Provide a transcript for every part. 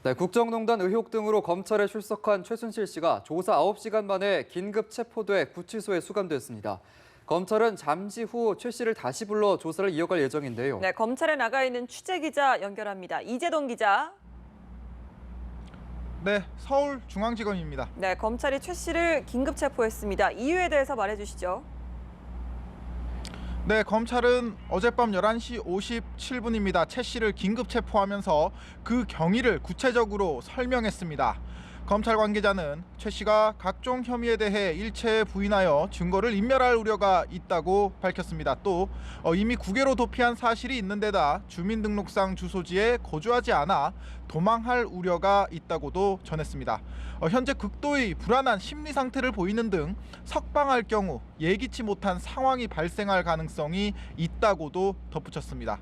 네, 국정농단 의혹 등으로 검찰에 출석한 최순실 씨가 조사 9시간 만에 긴급 체포돼 구치소에 수감됐습니다. 검찰은 잠시 후 최 씨를 다시 불러 조사를 이어갈 예정인데요. 네, 검찰에 나가 있는 취재 기자 연결합니다. 이재동 기자. 네, 서울중앙지검입니다. 네, 검찰이 최 씨를 긴급 체포했습니다. 이유에 대해서 말해주시죠. 네, 검찰은 어젯밤 11시 57분입니다. 최 씨를 긴급 체포하면서 그 경위를 구체적으로 설명했습니다. 검찰 관계자는 최 씨가 각종 혐의에 대해 일체 부인하여 증거를 인멸할 우려가 있다고 밝혔습니다. 또 이미 국외로 도피한 사실이 있는 데다 주민등록상 주소지에 거주하지 않아 도망할 우려가 있다고도 전했습니다. 현재 극도의 불안한 심리 상태를 보이는 등 석방할 경우 예기치 못한 상황이 발생할 가능성이 있다고도 덧붙였습니다.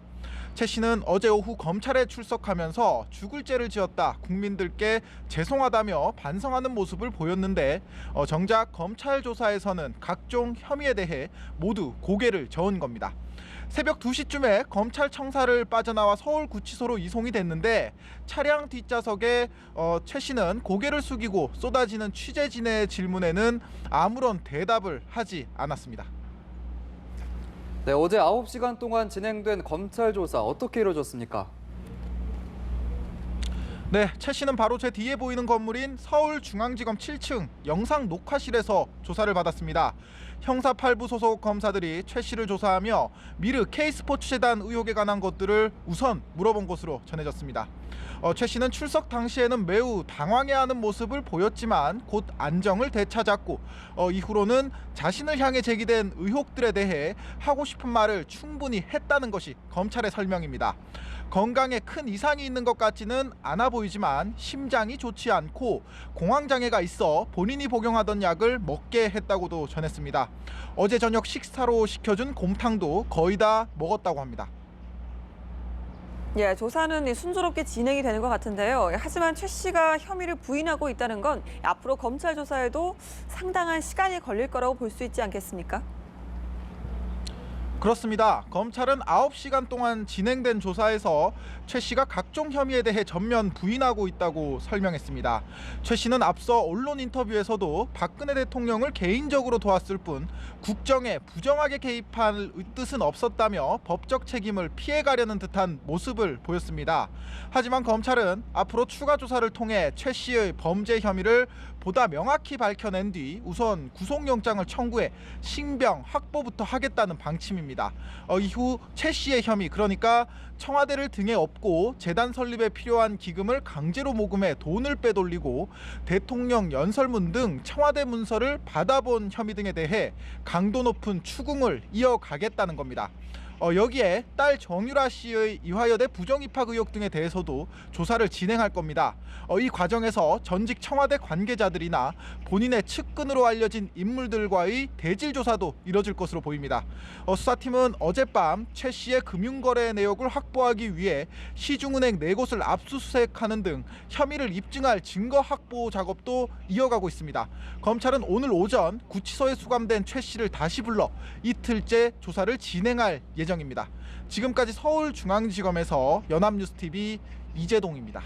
최 씨는 어제 오후 검찰에 출석하면서 죽을 죄를 지었다, 국민들께 죄송하다며 반성하는 모습을 보였는데 정작 검찰 조사에서는 각종 혐의에 대해 모두 고개를 저은 겁니다. 새벽 2시쯤에 검찰 청사를 빠져나와 서울구치소로 이송이 됐는데 차량 뒷좌석에 최 씨는 고개를 숙이고 쏟아지는 취재진의 질문에는 아무런 대답을 하지 않았습니다. 네, 어제 9시간 동안 진행된 검찰 조사 어떻게 이루어졌습니까? 네, 최 씨는 바로 제 뒤에 보이는 건물인 서울중앙지검 7층 영상 녹화실에서 조사를 받았습니다. 형사 8부 소속 검사들이 최 씨를 조사하며 미르 K스포츠재단 의혹에 관한 것들을 우선 물어본 것으로 전해졌습니다. 최 씨는 출석 당시에는 매우 당황해하는 모습을 보였지만 곧 안정을 되찾았고 이후로는 자신을 향해 제기된 의혹들에 대해 하고 싶은 말을 충분히 했다는 것이 검찰의 설명입니다. 건강에 큰 이상이 있는 것 같지는 않아 보이지만 심장이 좋지 않고 공황장애가 있어 본인이 복용하던 약을 먹게 했다고도 전했습니다. 어제 저녁 식사로 시켜준 곰탕도 거의 다 먹었다고 합니다. 예, 조사는 순조롭게 진행이 되는 것 같은데요. 하지만 최 씨가 혐의를 부인하고 있다는 건 앞으로 검찰 조사에도 상당한 시간이 걸릴 거라고 볼 수 있지 않겠습니까? 그렇습니다. 검찰은 9시간 동안 진행된 조사에서 최 씨가 각종 혐의에 대해 전면 부인하고 있다고 설명했습니다. 최 씨는 앞서 언론 인터뷰에서도 박근혜 대통령을 개인적으로 도왔을 뿐 국정에 부정하게 개입할 뜻은 없었다며 법적 책임을 피해가려는 듯한 모습을 보였습니다. 하지만 검찰은 앞으로 추가 조사를 통해 최 씨의 범죄 혐의를 보다 명확히 밝혀낸 뒤 우선 구속영장을 청구해 신병 확보부터 하겠다는 방침입니다. 이후 최 씨의 혐의, 그러니까 청와대를 등에 업고 재단 설립에 필요한 기금을 강제로 모금해 돈을 빼돌리고 대통령 연설문 등 청와대 문서를 받아본 혐의 등에 대해 강도 높은 추궁을 이어가겠다는 겁니다. 여기에 딸 정유라 씨의 이화여대 부정입학 의혹 등에 대해서도 조사를 진행할 겁니다. 이 과정에서 전직 청와대 관계자들이나 본인의 측근으로 알려진 인물들과의 대질 조사도 이뤄질 것으로 보입니다. 수사팀은 어젯밤 최 씨의 금융거래 내역을 확보하기 위해 시중은행 4곳을 압수수색하는 등 혐의를 입증할 증거 확보 작업도 이어가고 있습니다. 검찰은 오늘 오전 구치소에 수감된 최 씨를 다시 불러 이틀째 조사를 진행할 예정입니다. 지금까지 서울중앙지검에서 연합뉴스TV 이재동입니다.